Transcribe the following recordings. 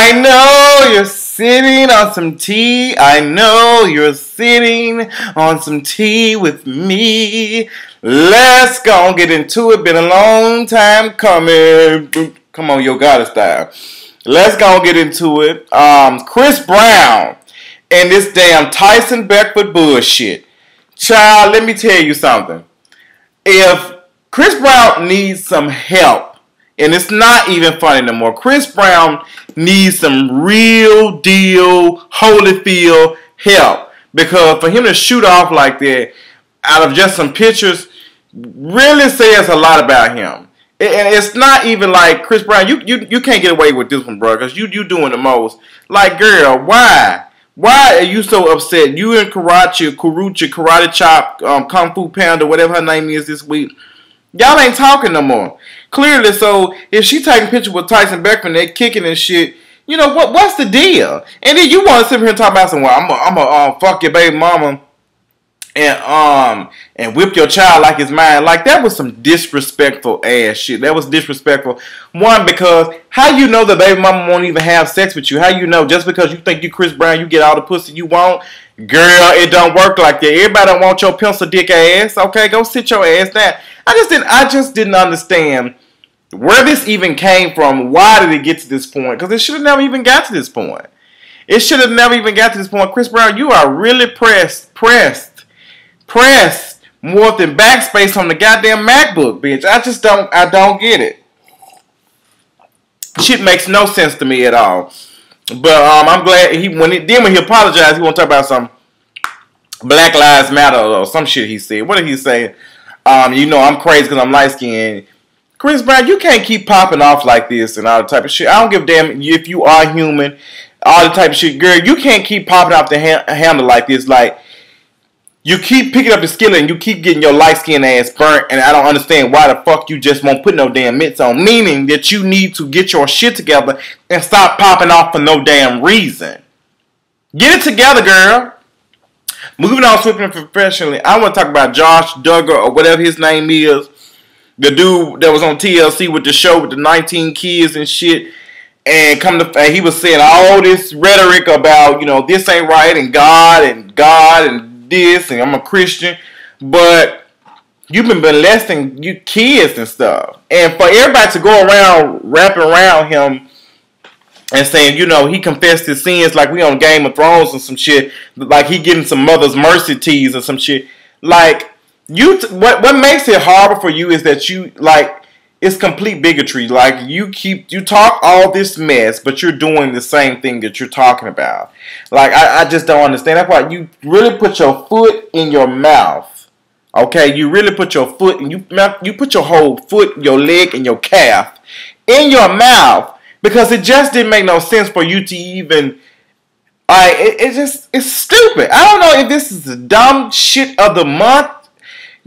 I know you're sitting on some tea. I know you're sitting on some tea with me. Let's go and get into it. Been a long time coming. Come on, Yo Gotta style. Let's go and get into it. Chris Brown and this damn Tyson Beckford bullshit. Child, let me tell you something. If Chris Brown needs some help, and it's not even funny no more, Chris Brown needs some real deal Holyfield help. Because for him to shoot off like that out of just some pictures really says a lot about him. And it's not even like, Chris Brown, you can't get away with this one, bro, because you doing the most. Like, girl, why? Why are you so upset? You and Karate Chop, Kung Fu Panda, whatever her name is this week, y'all ain't talking no more. Clearly, so if she taking pictures with Tyson Beckford and they kicking and shit, you know what's the deal? And then you want to sit here and talk about some, well, I'm gonna fuck your baby mama and whip your child like it's mine. Like, that was some disrespectful ass shit. That was disrespectful. One, because how you know the baby mama won't even have sex with you? How you know? Just because you think you Chris Brown, you get all the pussy you want? Girl, it don't work like that. Everybody don't want your pencil dick ass. Okay, go sit your ass down. I just didn't understand where this even came from. Why did it get to this point? Because it should have never even got to this point. It should have never even got to this point. Chris Brown, you are really pressed more than backspace on the goddamn MacBook, bitch. I don't get it. Shit makes no sense to me at all. But I'm glad when he apologized, he want to talk about some Black Lives Matter or some shit he said. What did he say? You know I'm crazy because I'm light skinned. Chris Brown, you can't keep popping off like this and all the type of shit. I don't give a damn if you are human, all the type of shit. Girl, you can't keep popping off the handle like this. Like, you keep picking up the skillet and you keep getting your light skinned ass burnt, and I don't understand why the fuck you just won't put no damn mitts on. Meaning that you need to get your shit together and stop popping off for no damn reason. Get it together, girl. Moving on swiftly professionally, I want to talk about Josh Duggar or whatever his name is. The dude that was on TLC with the show with the 19 kids and shit. And he was saying all this rhetoric about, you know, this ain't right and God and this and I'm a Christian. But you've been molesting you kids and stuff. And for everybody to go around wrapping around him and saying, you know, he confessed his sins like we on Game of Thrones and some shit. Like he getting some mother's mercy teas or some shit. Like, what makes it harder for you is that you, like, it's complete bigotry. Like, you talk all this mess, but you're doing the same thing that you're talking about. Like, I just don't understand. That's why you really put your foot in your mouth. Okay? You really put your foot, and you put your whole foot, your leg, and your calf in your mouth, because it just didn't make no sense for you to even, it's stupid. I don't know if this is the dumb shit of the month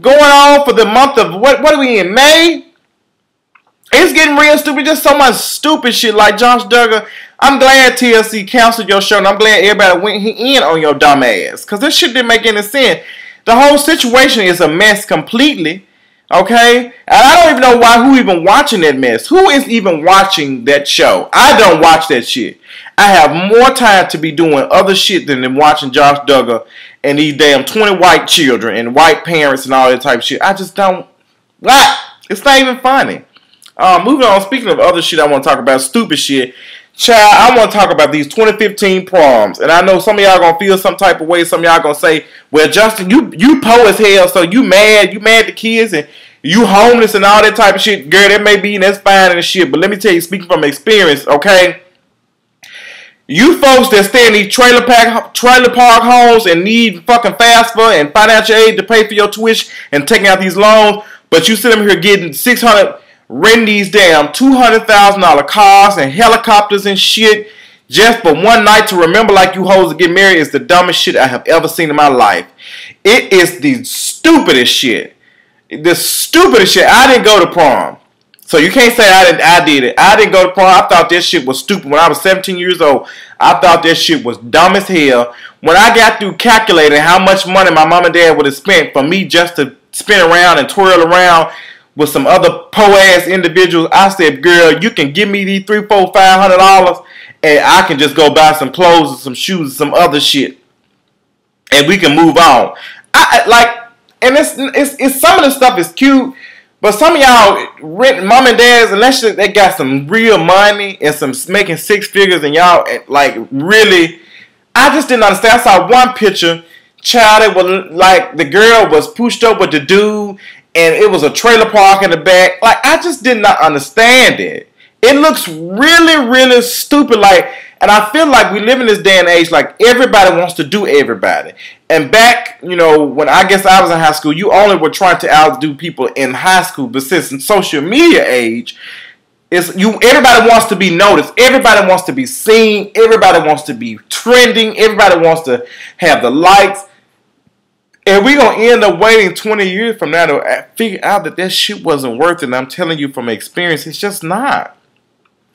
going on for the month of, what are we in, May? It's getting real stupid. Just so much stupid shit like Josh Duggar. I'm glad TLC canceled your show, and I'm glad everybody went in on your dumb ass, because this shit didn't make any sense. The whole situation is a mess completely, okay? And I don't even know who even watching that mess. Who is even watching that show? I don't watch that shit. I have more time to be doing other shit than watching Josh Duggar and these damn 20 white children and white parents and all that type of shit. I just don't. What? It's not even funny. Moving on, speaking of other shit I want to talk about, stupid shit. Child, I want to talk about these 2015 proms. And I know some of y'all going to feel some type of way. Some of y'all going to say, well, Justin, you poor as hell, so you mad the kids and you homeless and all that type of shit. Girl, that may be and that's fine and shit. But let me tell you, speaking from experience, okay? You folks that stay in these trailer park homes and need fucking FAFSA and financial aid to pay for your tuition and taking out these loans, but you sit them here getting $600, renting these damn $200,000 cars and helicopters and shit just for one night to remember like you hoes to get married is the dumbest shit I have ever seen in my life. It is the stupidest shit. The stupidest shit. I didn't go to prom. So you can't say I did it. I didn't go to prom. I thought this shit was stupid. When I was 17 years old, I thought this shit was dumb as hell. When I got through calculating how much money my mom and dad would have spent for me just to spin around and twirl around with some other po-ass individuals, I said, girl, you can give me these $300, $400, $500 and I can just go buy some clothes and some shoes and some other shit, and we can move on. I like, and it's some of the stuff is cute, but some of y'all rent mom and dads, unless they got some real money and some making six figures, and y'all like really, I just didn't understand. I saw one picture, child, it was like the girl was pushed up with the dude, and it was a trailer park in the back. Like, I just did not understand it. It looks really, really stupid. Like, and I feel like we live in this day and age, like everybody wants to do everybody. And back, you know, when I guess I was in high school, you only were trying to outdo people in high school. But since in social media age, everybody wants to be noticed. Everybody wants to be seen. Everybody wants to be trending. Everybody wants to have the likes. And we're going to end up waiting 20 years from now to figure out that shit wasn't worth it. And I'm telling you from experience, it's just not.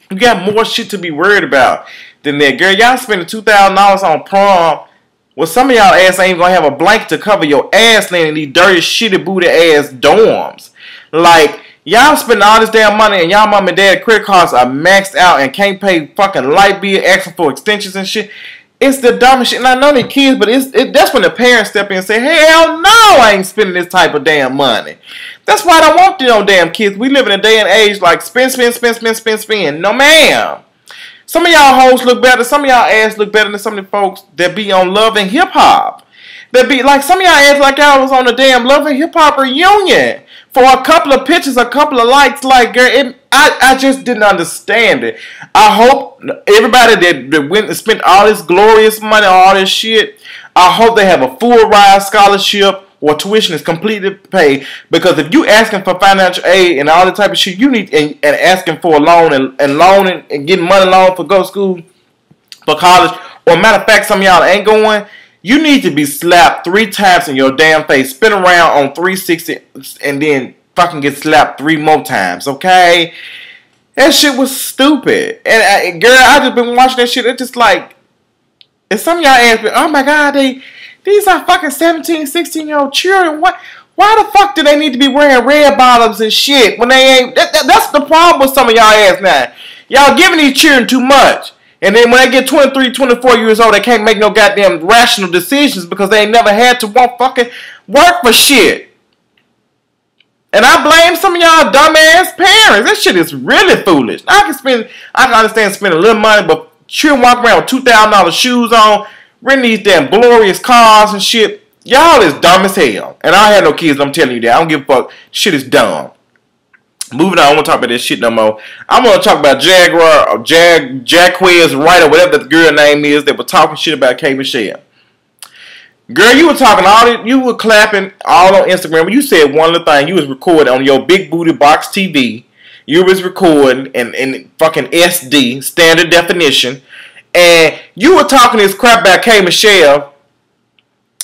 You got more shit to be worried about than that. Girl, y'all spending $2,000 on prom. Well, some of y'all ass ain't going to have a blanket to cover your ass laying in these dirty, shitty, booty ass dorms. Like, y'all spending all this damn money and y'all mom and dad credit cards are maxed out and can't pay fucking light bill, asking for extensions and shit. It's the dumbest shit. And I know they're kids, but that's when the parents step in and say, hell no, I ain't spending this type of damn money. That's why I don't want no damn kids. We live in a day and age like spend. No, ma'am. Some of y'all hoes look better. Some of y'all ass look better than some of the folks that be on Love and Hip Hop. That be like, some of y'all ass like y'all was on the damn Love and Hip Hop reunion for a couple of pictures, a couple of likes. Like, girl, I just didn't understand it. I hope everybody that went and spent all this glorious money on all this shit, I hope they have a full ride scholarship or tuition is completely paid. Because if you asking for financial aid and all that type of shit, you need and asking for a loan and loaning and getting money loan for go to school, for college, or matter of fact, some of y'all ain't going, you need to be slapped 3 times in your damn face, spin around on 360, and then fucking get slapped 3 more times, okay? That shit was stupid. And girl, I just been watching that shit. It's just like, and some of y'all ask me, oh my God, these are fucking 17, 16-year-old children. Why the fuck do they need to be wearing red bottoms and shit when they ain't? That's the problem with some of y'all ass now. Y'all giving these children too much. And then when they get 23, 24 years old, they can't make no goddamn rational decisions because they ain't never had to fucking work for shit. And I blame some of y'all dumbass parents. That shit is really foolish. I can understand spending a little money, but children walk around with $2,000 shoes on, renting these damn glorious cars and shit. Y'all is dumb as hell. And I don't have no kids, I'm telling you that. I don't give a fuck. Shit is dumb. Moving on, I don't want to talk about this shit no more. I'm going to talk about Jaguar, or Jaquez Wright, or whatever the girl name is, that was talking shit about K. Michelle. Girl, you were talking you were clapping all on Instagram. When you said one little thing, you was recording on your big booty box TV. You was recording in fucking SD, standard definition. And you were talking this crap about K. Michelle.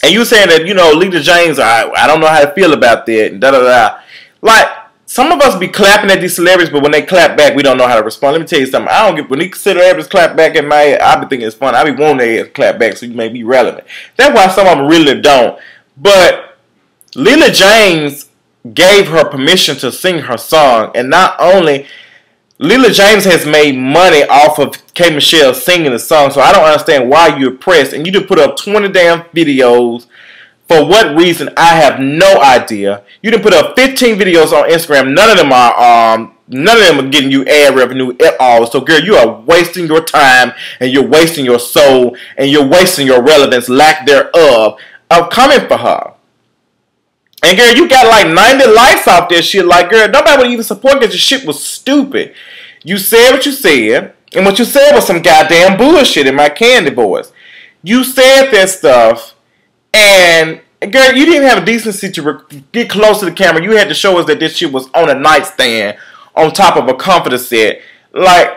And you were saying that, you know, Leela James, I don't know how to feel about that. And da-da-da. Like, some of us be clapping at these celebrities, but when they clap back, we don't know how to respond. Let me tell you something. When you consider celebrities clap back at my head, I be thinking it's fun. I be wanting their ass to clap back so you may be relevant. That's why some of them really don't. But Leela James gave her permission to sing her song. And not only, Leela James has made money off of K. Michelle singing the song. So I don't understand why you're pressed. And you just put up 20 damn videos. For what reason, I have no idea. You done put up 15 videos on Instagram. None of them are getting you ad revenue at all. So, girl, you are wasting your time, and you're wasting your soul, and you're wasting your relevance, lack thereof, of coming for her. And, girl, you got like 90 likes off this shit. Like, girl, nobody would even support because your shit was stupid. You said what you said, and what you said was some goddamn bullshit in my candy voice. You said that stuff. And, girl, you didn't have a decency to get close to the camera. You had to show us that this shit was on a nightstand on top of a comforter set. Like,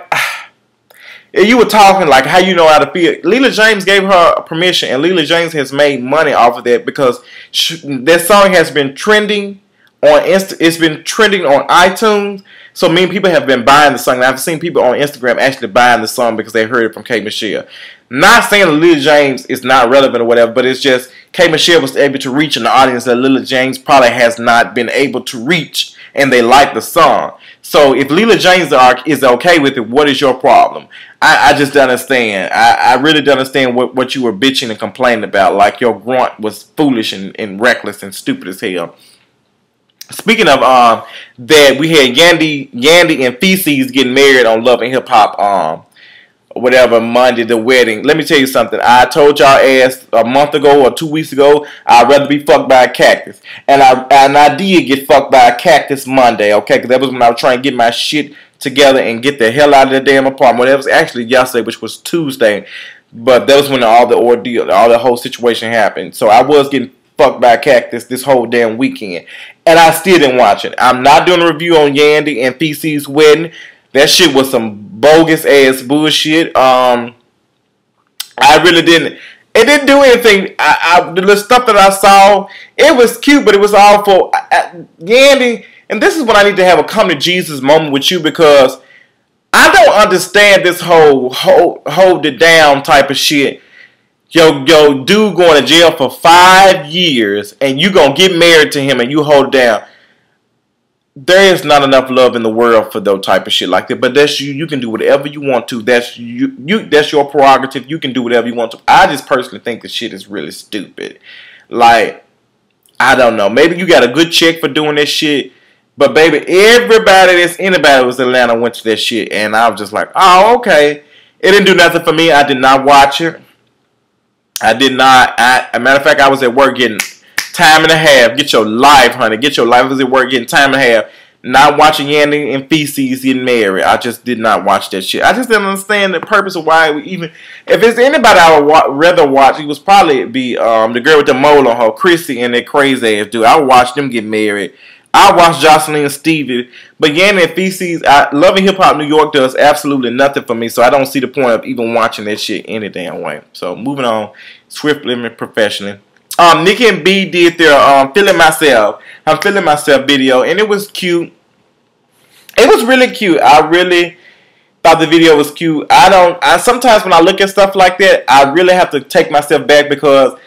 you were talking like how you know how to feel. Leela James gave her permission, and Leela James has made money off of that because that song has been trending on it's been trending on iTunes. So many people have been buying the song. And I've seen people on Instagram actually buying the song because they heard it from K. Michelle. Not saying that Leela James is not relevant or whatever, but it's just K. Michelle was able to reach an audience that Leela James probably has not been able to reach, and they like the song. So if Leela James is okay with it, what is your problem? I just don't understand. I really don't understand what you were bitching and complaining about. Like your grunt was foolish and reckless and stupid as hell. Speaking of that, we had Yandy and Feces getting married on Love and Hip Hop whatever Monday, the wedding. Let me tell you something. I told y'all ass a month ago or 2 weeks ago, I'd rather be fucked by a cactus. And I did get fucked by a cactus Monday, okay? Because that was when I was trying to get my shit together and get the hell out of the damn apartment. Well, that was actually yesterday, which was Tuesday. But that was when all the ordeal, all the whole situation happened. So I was getting fucked by a cactus this whole damn weekend. And I still didn't watch it. I'm not doing a review on Yandy and Feces' wedding. That shit was some bogus ass bullshit. I really didn't. It didn't do anything. The stuff that I saw, it was cute, but it was all for Yandy. And this is when I need to have a come to Jesus moment with you, because I don't understand this whole hold it down type of shit. Yo, dude going to jail for 5 years, and you gonna get married to him, and you hold it down. There is not enough love in the world for those type of shit like that. But that's you. You can do whatever you want to. That's you. That's your prerogative. You can do whatever you want to. I just personally think the shit is really stupid. Like, I don't know. Maybe you got a good check for doing this shit. But baby, anybody that was in Atlanta went to that shit, and I was just like, oh, okay. It didn't do nothing for me. I did not watch it. I did not. As a matter of fact, I was at work getting time and a half. Get your life, honey. Get your life. I was at work getting time and a half. Not watching Yandy and Feces getting married. I just did not watch that shit. I just didn't understand the purpose of why we even. If it's anybody I would rather watch, it was probably be the girl with the mole on her, Chrissy, and that crazy ass dude. I would watch them get married. I watched Jocelyn and Stevie, but Yandy and Feces, Love and Hip Hop New York does absolutely nothing for me, so I don't see the point of even watching that shit any damn way. So moving on, swiftly and professionally. Nicki and B did their I'm Feeling Myself video, and it was cute. It was really cute. I really thought the video was cute. Sometimes when I look at stuff like that, I really have to take myself back, because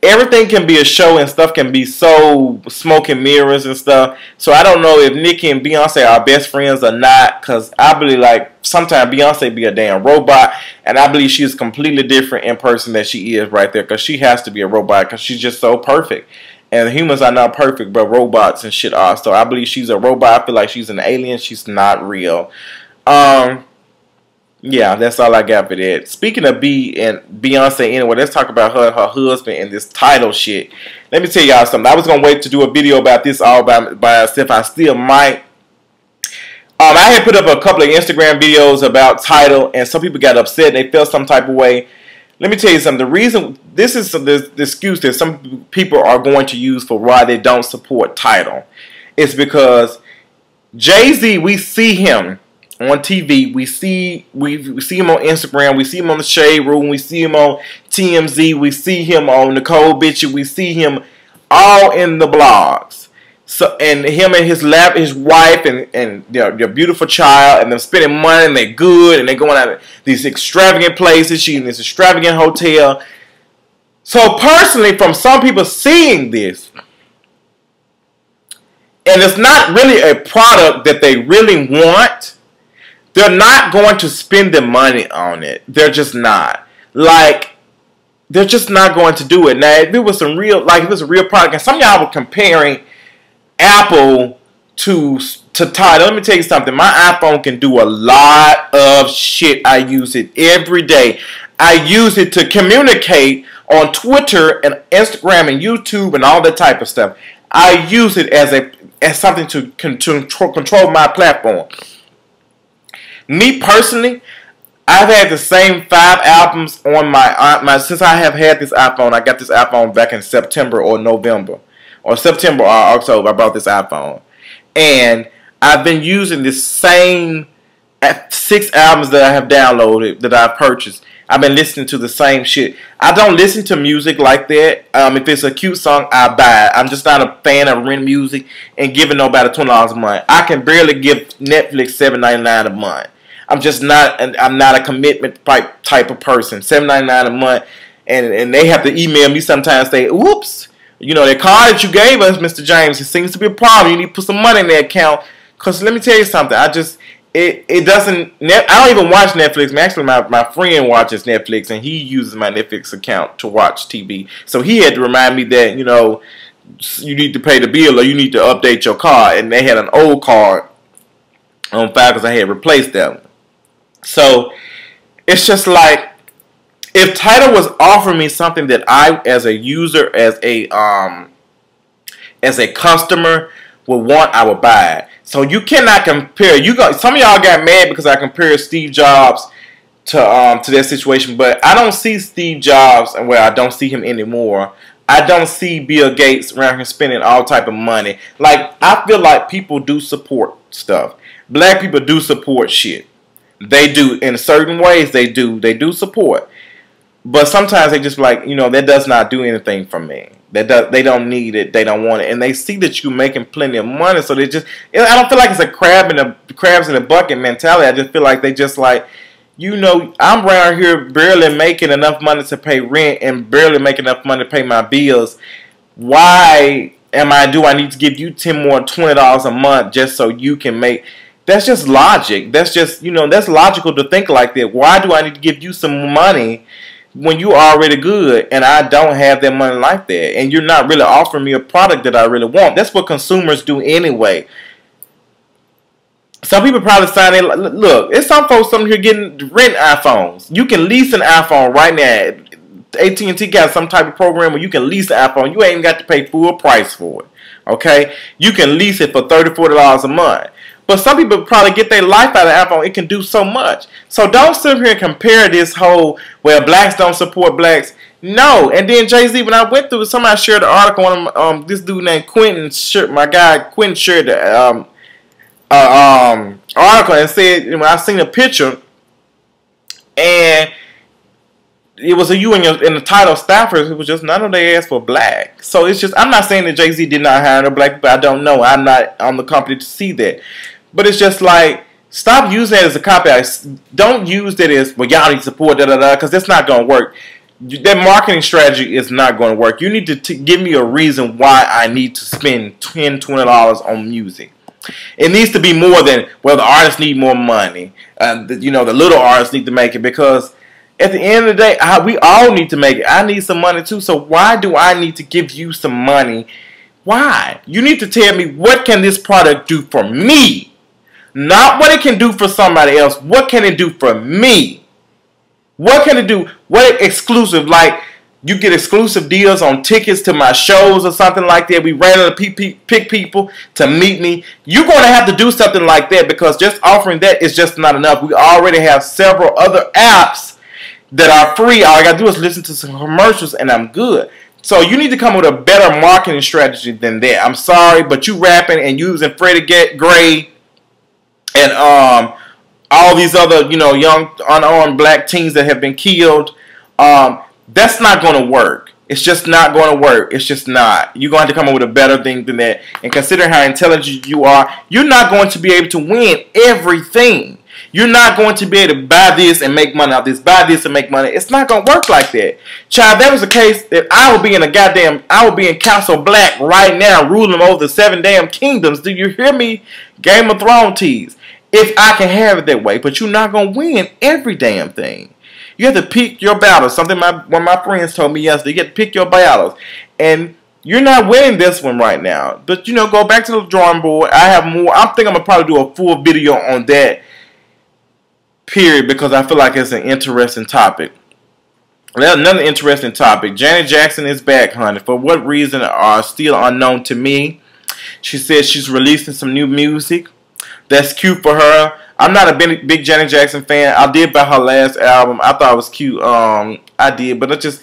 everything can be a show and stuff can be so smoke and mirrors and stuff. So I don't know if Nicki and Beyonce are best friends or not, because I believe like sometimes Beyonce be a damn robot, and I believe she's completely different in person than she is right there, because she has to be a robot because she's just so perfect. And humans are not perfect, but robots and shit are. So I believe she's a robot. I feel like she's an alien. She's not real. Yeah, that's all I got for that. Speaking of B and Beyonce anyway, let's talk about her husband and this Tidal shit. Let me tell y'all something. I was going to wait to do a video about this all by myself. I still might. I had put up a couple of Instagram videos about Tidal, and some people got upset. They felt some type of way. Let me tell you something. The reason, this is the excuse that some people are going to use for why they don't support Tidal. It's because Jay-Z, we see him on TV, we see him on Instagram, we see him on the Shade Room, we see him on TMZ, we see him on Nicole Bitchy, we see him all in the blogs. So, and him and his wife and their beautiful child, and them spending money, and they're good, and they're going out to these extravagant places. She's in this extravagant hotel. So personally, from some people seeing this, and it's not really a product that they really want, they're not going to spend the money on it. They're just not. Like, they're just not going to do it. Now, if it was some real, like if it was a real product, and some of y'all were comparing Apple to Tidal. Let me tell you something. My iPhone can do a lot of shit. I use it every day. I use it to communicate on Twitter and Instagram and YouTube and all that type of stuff. I use it as something to control my platform. Me personally, I've had the same 5 albums on my since I have had this iPhone. I got this iPhone back in September or November. Or September or October, I bought this iPhone. And I've been using this same 6 albums that I have downloaded, that I've purchased. I've been listening to the same shit. I don't listen to music like that. If it's a cute song, I buy it. I'm just not a fan of rent music and giving nobody $20 a month. I can barely give Netflix $7.99 a month. I'm not a commitment type of person. $7.99 a month, and they have to email me sometimes, say, "Oops, you know, that card that you gave us, Mr. James, it seems to be a problem. You need to put some money in that account, Because let me tell you something. It doesn't. I don't even watch Netflix. Actually, my friend watches Netflix, and he uses my Netflix account to watch TV. So he had to remind me that, you need to pay the bill or you need to update your card. And they had an old card on file because I had replaced them. So it's just like, if Tidal was offering me something that I, as a user, as a customer, would want, I would buy it. So you cannot compare. Some of y'all got mad because I compared Steve Jobs to that situation, but I don't see Steve Jobs, and I don't see him anymore. I don't see Bill Gates around here spending all type of money. Like, I feel like people do support stuff. Black people do support shit. They do in certain ways. They do support. But sometimes they just like, that does not do anything for me. They don't need it. They don't want it. And they see that you're making plenty of money. So I don't feel like it's a crabs in a bucket mentality. I just feel like they just like, I'm around here barely making enough money to pay rent and barely making enough money to pay my bills. Why do I need to give you $20 a month just so you can make... That's just logic. That's just, that's logical to think like that. Why do I need to give you some money when you are already good and I don't have that money like that? And you're not really offering me a product that I really want. That's what consumers do anyway. Some people probably sign in. Look, there's some folks here getting rent iPhones. You can lease an iPhone right now. AT&T got some type of program where you can lease an iPhone. You ain't even got to pay full price for it. Okay? You can lease it for $30, $40 a month. But some people probably get their life out of iPhone. It can do so much. So don't sit here and compare this whole, blacks don't support blacks. No. And then Jay-Z, when I went through, somebody shared an article on this dude named Quentin. My guy Quentin shared the article and said, I seen a picture and it was a you in the title staffers. It was just none of they asked for black. So it's just, I'm not saying that Jay-Z did not hire no black people. I don't know. I'm not on the company to see that. But it's just like, stop using that as a cop-out. Don't use that as, y'all need support, because that's not going to work. That marketing strategy is not going to work. You need to give me a reason why I need to spend $10, $20 on music. It needs to be more than, the artists need more money. The little artists need to make it, because at the end of the day, we all need to make it. I need some money too, so why do I need to give you some money? Why? You need to tell me, what can this product do for me? Not what it can do for somebody else. What can it do for me? What can it do? What exclusive? Like, you get exclusive deals on tickets to my shows or something like that. We randomly pick people to meet me. You're going to have to do something like that, because just offering that is just not enough. We already have several other apps that are free. All I got to do is listen to some commercials and I'm good. So you need to come with a better marketing strategy than that. I'm sorry, but you rapping and using Freddie Gray and all these other, young unarmed black teens that have been killed. That's not going to work. It's just not going to work. It's just not. You're going to have to come up with a better thing than that. And considering how intelligent you are, you're not going to be able to win everything. You're not going to be able to buy this and make money out of this, buy this and make money. It's not going to work like that. Child, that was the case that I would be in Castle Black right now, ruling over the 7 damn kingdoms. Do you hear me? Game of Thrones tease. If I can have it that way, but you're not going to win every damn thing. You have to pick your battles. Something one of my friends told me yesterday. You have to pick your battles. And you're not winning this one right now. But, go back to the drawing board. I have more. I think I'm going to probably do a full video on that. Period. Because I feel like it's an interesting topic. Another interesting topic. Janet Jackson is back, honey. For what reason are still unknown to me. She says she's releasing some new music. That's cute for her. I'm not a big Janet Jackson fan. I did buy her last album. I thought it was cute. I did, but it just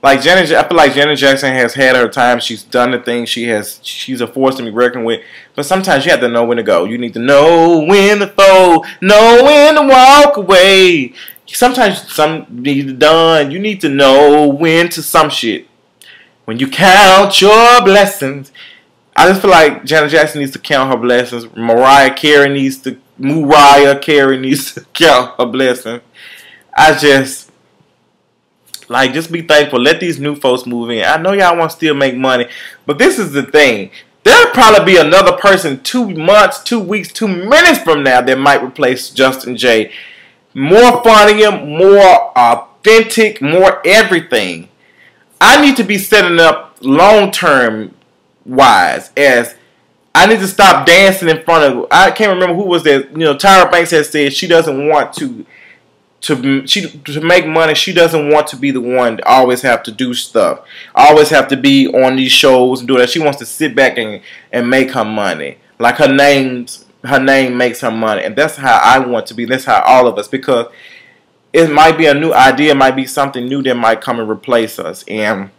like I feel like Janet Jackson has had her time. She's done the thing. She's a force to be reckoned with. But sometimes you have to know when to go. You need to know when to fold, know when to walk away. Sometimes some need done. You need to know when to some shit. When you count your blessings. I just feel like Janet Jackson needs to count her blessings. Mariah Carey needs to count her blessings. Just be thankful. Let these new folks move in. I know y'all want to still make money, but this is the thing. There'll probably be another person 2 months, 2 weeks, 2 minutes from now that might replace Justin J. More funnier, more authentic, more everything. I need to be setting up long-term wise as I need to stop dancing in front of. I can't remember who was that. You know, Tyra Banks has said she doesn't want to make money. She doesn't want to be the one to always have to do stuff, always have to be on these shows and do that. She wants to sit back and make her money. Like her name makes her money, and that's how I want to be. That's how all of us, because it might be a new idea, it might be something new that might come and replace us. And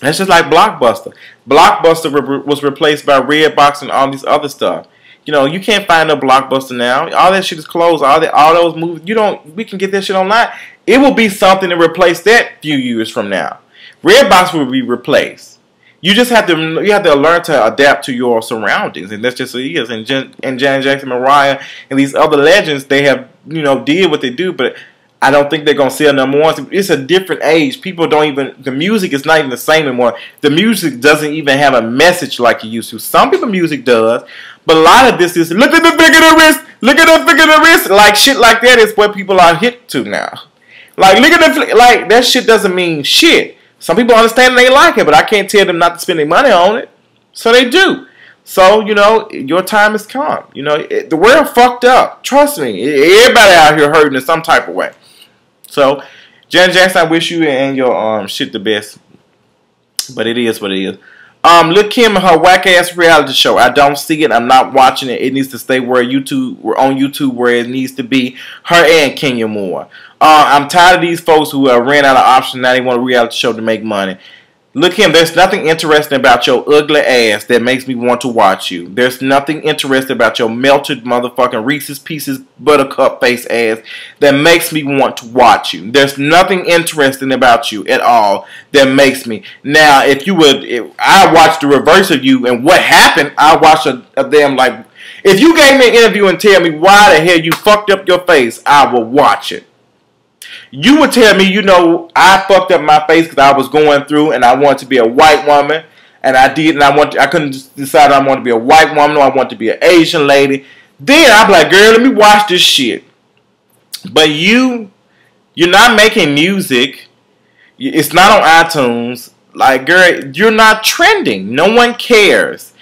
it's just like Blockbuster. Blockbuster was replaced by Redbox and all these other stuff. You know, you can't find a Blockbuster now. All that shit is closed. All those movies, we can get that shit online. It will be something to replace that few years from now. Redbox will be replaced. You just have to learn to adapt to your surroundings, and that's just what it is. And Janet Jackson, Mariah, and these other legends, they have did what they do, but I don't think they're gonna sell number ones. It's a different age. People don't even. The music is not even the same anymore. The music doesn't even have a message like it used to. Some people's music does, but a lot of this is look at the figure of the wrist, look at the figure of the wrist. Like shit like that is what people are hit to now. Like look at the like that shit doesn't mean shit. Some people understand and they like it, but I can't tell them not to spend their money on it. So they do. So, your time has come. The world fucked up. Trust me. Everybody out here hurting in some type of way. So, Janet Jackson, I wish you and your shit the best. But it is what it is. Lil' Kim and her whack-ass reality show. I don't see it. I'm not watching it. It needs to stay we're on YouTube where it needs to be. Her and Kenya Moore. I'm tired of these folks who ran out of options. Now they want a reality show to make money. Lil' Kim, there's nothing interesting about your ugly ass that makes me want to watch you. There's nothing interesting about your melted motherfucking Reese's Pieces buttercup face ass that makes me want to watch you. There's nothing interesting about you at all that makes me. Now, if I watched the reverse of you and what happened, I watched a damn like. If you gave me an interview and tell me why the hell you fucked up your face, I will watch it. You would tell me, I fucked up my face because I was going through and I wanted to be a white woman. And I did, and I couldn't decide I wanted to be a white woman or I wanted to be an Asian lady. Then I'd be like, girl, let me watch this shit. But you're not making music. It's not on iTunes. Like, girl, you're not trending. No one cares.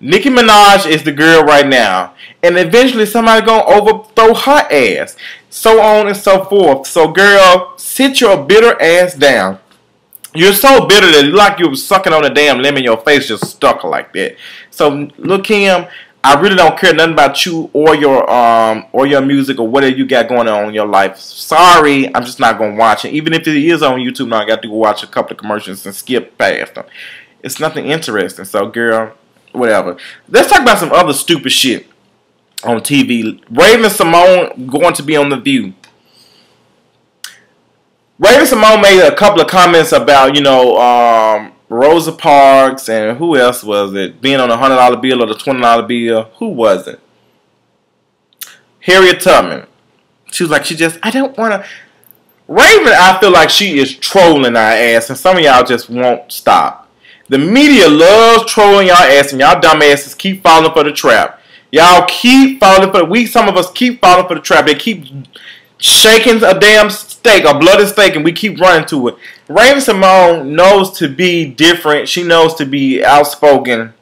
Nicki Minaj is the girl right now. And eventually somebody gonna overthrow her ass. So on and so forth. So girl, sit your bitter ass down. You're so bitter that like you were sucking on a damn lemon, your face just stuck like that. So look, Kim, I really don't care nothing about you or your music or whatever you got going on in your life. Sorry, I'm just not gonna watch it. Even if it is on YouTube now, I got to go watch a couple of commercials and skip past them. It's nothing interesting. So girl, whatever. Let's talk about some other stupid shit on TV. Raven-Symoné going to be on The View. Raven-Symoné made a couple of comments about, Rosa Parks and who else was it? Being on the $100 bill or the $20 bill. Who was it? Harriet Tubman. She was like, I don't want to. Raven, I feel like she is trolling our ass, and some of y'all just won't stop. The media loves trolling y'all ass, and y'all dumbasses keep falling for the trap. Y'all keep falling for some of us keep falling for the trap. They keep shaking a damn steak, a bloody steak, and we keep running to it. Raven-Symoné knows to be different. She knows to be outspoken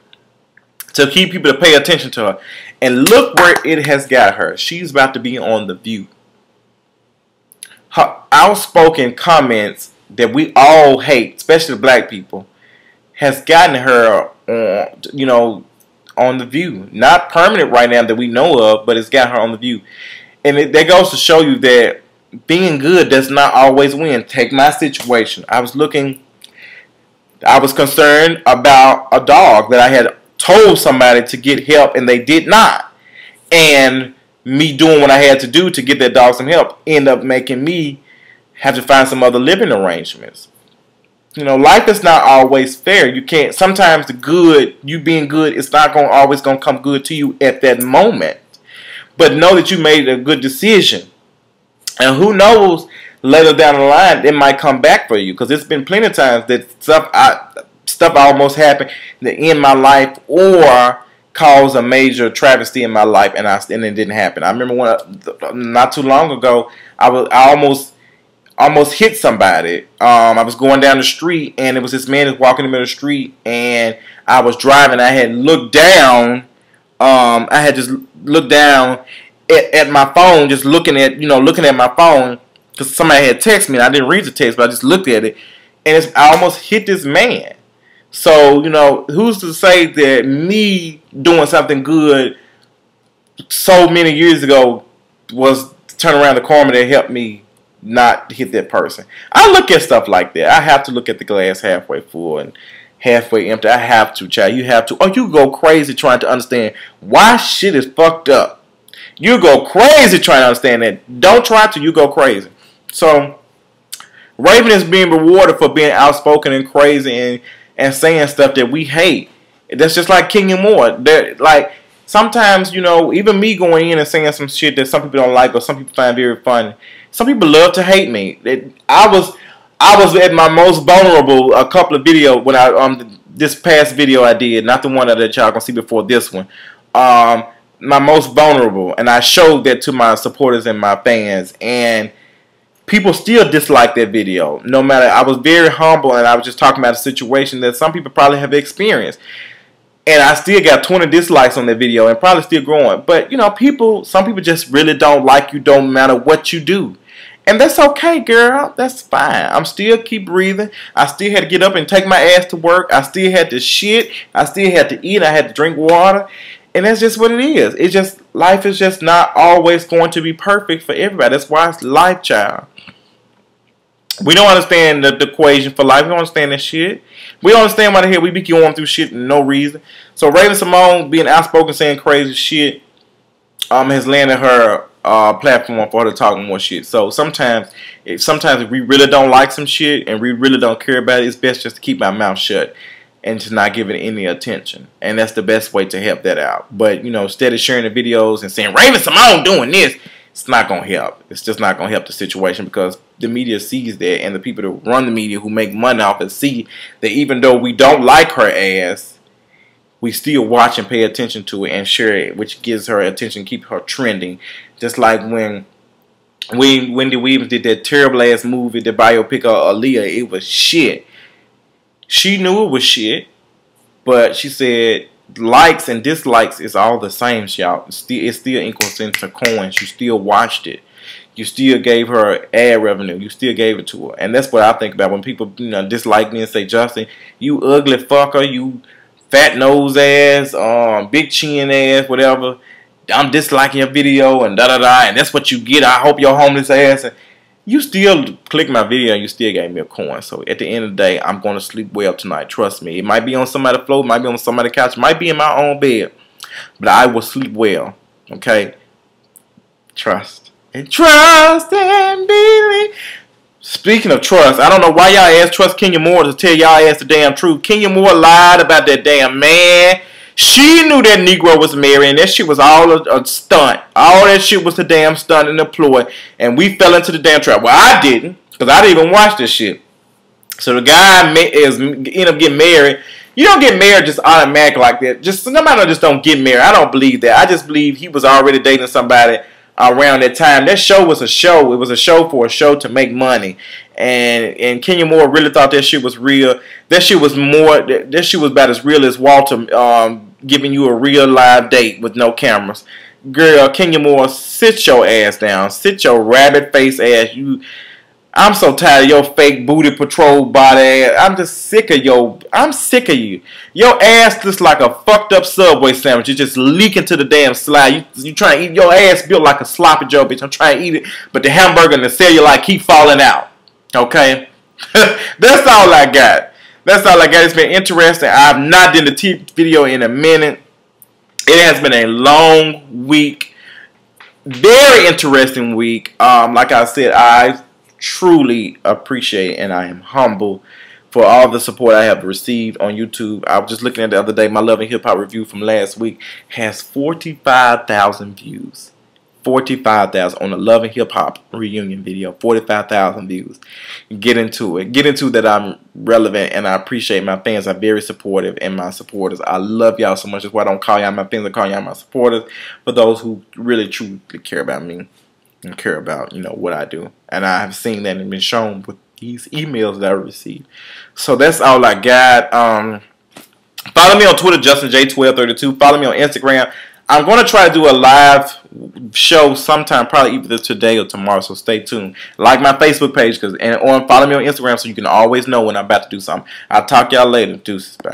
to keep people to pay attention to her. And look where it has got her. She's about to be on The View. Her outspoken comments that we all hate, especially black people, has gotten her on, on The View. Not permanent right now that we know of, but it's got her on The View. And that goes to show you that being good does not always win. Take my situation. I was concerned about a dog that I had told somebody to get help and they did not. And me doing what I had to do to get that dog some help ended up making me have to find some other living arrangements. Life is not always fair. You can't. Sometimes you being good, it's not always going to come good to you at that moment. But know that you made a good decision. And who knows, later down the line, it might come back for you. Because it's been plenty of times that stuff stuff almost happened to end my life or cause a major travesty in my life, and it didn't happen. I remember not too long ago, I almost hit somebody. I was going down the street, and it was this man that's walking in the middle of the street, and I was driving. I had looked down. I had just looked down at my phone, just looking at my phone, because somebody had texted me. And I didn't read the text, but I just looked at it, and I almost hit this man. So, who's to say that me doing something good so many years ago was turn around the corner that helped me not hit that person? I look at stuff like that. I have to look at the glass halfway full and halfway empty. I have to, child. You have to. Or you go crazy trying to understand why shit is fucked up. You go crazy trying to understand that. Don't try to. You go crazy. So, Raven is being rewarded for being outspoken and crazy and saying stuff that we hate. That's just like Kenya Moore. Like, sometimes, even me going in and saying some shit that some people don't like or some people find very funny. Some people love to hate me. I was at my most vulnerable a couple of videos when this past video I did, not the one that y'all gonna see before this one. My most vulnerable, and I showed that to my supporters and my fans, and people still dislike that video. No matter, I was very humble, and I was just talking about a situation that some people probably have experienced. And I still got 20 dislikes on that video, and probably still growing. But, some people just really don't like you, don't matter what you do. And that's okay, girl. That's fine. I'm still keep breathing. I still had to get up and take my ass to work. I still had to shit. I still had to eat. I had to drink water. And that's just what it is. It's just, life is just not always going to be perfect for everybody. That's why it's life, child. We don't understand the equation for life. We don't understand that shit. We don't understand why the hell we be going through shit for no reason. So Raven-Symoné being outspoken, saying crazy shit, has landed her platform for her to talk more shit. So sometimes if we really don't like some shit and we really don't care about it, it's best just to keep my mouth shut and to not give it any attention. And that's the best way to help that out. But instead of sharing the videos and saying Raven-Symoné doing this, it's not going to help. It's just not going to help the situation, because the media sees that, and the people that run the media who make money off it see that even though we don't like her ass, we still watch and pay attention to it and share it, which gives her attention, keep her trending. Just like when Wendy Williams did that terrible ass movie, the biopic of Leela, it was shit. She knew it was shit, but she said likes and dislikes is all the same, y'all. It still equals into coins. You still watched it. You still gave her ad revenue. You still gave it to her. And that's what I think about when people dislike me and say, Justin, you ugly fucker, you fat nose ass, big chin ass, whatever. I'm disliking your video and da-da-da, and that's what you get. I hope your homeless ass. And you still click my video and you still gave me a coin. So at the end of the day, I'm going to sleep well tonight. Trust me. It might be on somebody's floor, it might be on somebody's couch, it might be in my own bed. But I will sleep well. Okay? Trust. And trust and believe. Speaking of trust, I don't know why y'all ass trust Kenya Moore to tell y'all ass the damn truth. Kenya Moore lied about that damn man. She knew that Negro was married, and that shit was all a stunt. All that shit was a damn stunt and a ploy, and we fell into the damn trap. Well, I didn't, because I didn't even watch this shit. So the guy end up getting married. You don't get married just automatic like that. Somebody just don't get married. I don't believe that. I just believe he was already dating somebody around that time. That show was a show. It was a show for a show to make money. And Kenya Moore really thought that shit was real. That shit was about as real as Walter giving you a real live date with no cameras. Girl, Kenya Moore, sit your ass down. Sit your rabbit face ass. I'm so tired of your fake booty patrol body ass. I'm just sick of I'm sick of you. Your ass looks like a fucked up Subway sandwich. You just leaking to the damn slide. You trying to eat, your ass built like a sloppy Joe, bitch. I'm trying to eat it, but the hamburger and the cellulite keep falling out. Okay? That's all I got. That's all I got. It's been interesting. I've not done the TV video in a minute. It has been a long week. Very interesting week. Like I said, I truly appreciate and I am humble for all the support I have received on YouTube. I was just looking at the other day, my Love and Hip Hop review from last week has 45,000 views. 45,000 on the Love and Hip Hop reunion video. 45,000 views. Get into it. Get into that I'm relevant, and I appreciate my fans are very supportive and my supporters. I love y'all so much. That's why I don't call y'all my fans. I call y'all my supporters. For those who really truly care about me and care about, you know, what I do. And I have seen that and been shown with these emails that I received. So that's all I got. Follow me on Twitter, JustinJ1232. Follow me on Instagram. I'm going to try to do a live show sometime, probably either today or tomorrow, so stay tuned. Like my Facebook page, and follow me on Instagram so you can always know when I'm about to do something. I'll talk y'all later. Deuces, bye.